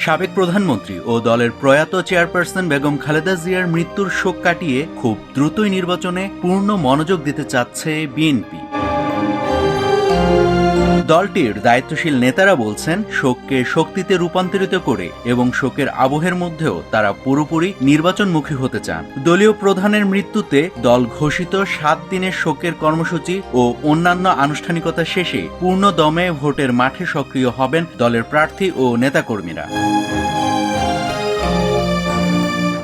সাবেক প্রধানমন্ত্রী ও দলের প্রয়াত চেয়ারপারসন বেগম খালেদা জিয়ার মৃত্যুর শোক কাটিয়ে খুব দ্রুতই নির্বাচনে পূর্ণ মনোযোগ দিতে চাচ্ছে বিএনপি। দলটির দায়িত্বশীল নেতারা বলছেন, শোককে শক্তিতে রূপান্তরিত করে এবং শোকের আবহের মধ্যেও তারা পুরোপুরি নির্বাচনমুখী হতে চান। দলীয় প্রধানের মৃত্যুতে দল ঘোষিত 7 দিনের শোকের কর্মসূচি ও অন্যান্য আনুষ্ঠানিকতা শেষে পূর্ণ দমে ভোটের মাঠে সক্রিয় হবেন দলের প্রার্থী ও নেতাকর্মীরা।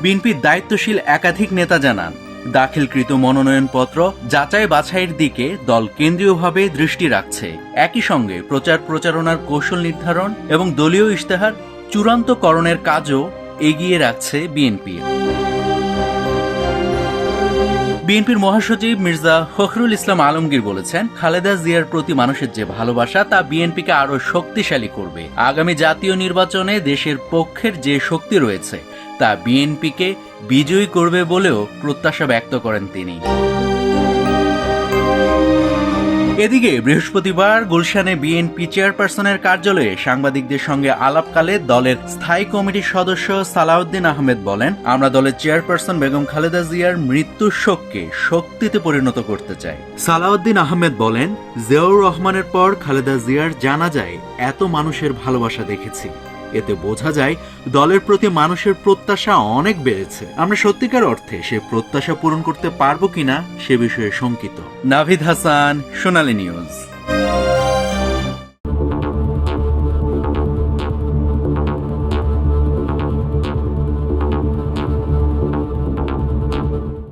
বিএনপির দায়িত্বশীল একাধিক নেতা জানান, দাখিলকৃত মনোনয়নপত্র যাচাই বাছাইয়ের দিকে দল কেন্দ্রীয়ভাবে দৃষ্টি রাখছে। একই সঙ্গে প্রচার প্রচারণার কৌশল নির্ধারণ এবং দলীয় ইশতেহার চূড়ান্তকরণের কাজও এগিয়ে রাখছে বিএনপি। বিএনপির মহাসচিব মির্জা ফখরুল ইসলাম আলমগীর বলেছেন, খালেদা জিয়ার প্রতি মানুষের যে ভালোবাসা তা বিএনপিকে আরও শক্তিশালী করবে। আগামী জাতীয় নির্বাচনে দেশের পক্ষের যে শক্তি রয়েছে তা বিএনপিকে বিজয়ী করবে বলেও প্রত্যাশা ব্যক্ত করেন তিনি। এদিকে বৃহস্পতিবার গুলশানে বিএনপি চেয়ারপারসনের কার্যালয়ে সাংবাদিকদের সঙ্গে আলাপকালে দলের স্থায়ী কমিটির সদস্য সালাউদ্দিন আহমেদ বলেন, আমরা দলের চেয়ারপারসন বেগম খালেদা জিয়ার মৃত্যুর শোককে শক্তিতে পরিণত করতে চাই। সালাউদ্দিন আহমেদ বলেন, জিয়াউর রহমানের পর খালেদা জিয়ার জানাজায় এত মানুষের ভালোবাসা দেখেছি। এতে বোঝা যায় দলের প্রতি মানুষের প্রত্যাশা অনেক বেড়েছে। আমরা সত্যিকার অর্থে সে প্রত্যাশা পূরণ করতে পারবো কিনা সে বিষয়ে শঙ্কিত। নাভিদ হাসান, সোনালী নিউজ।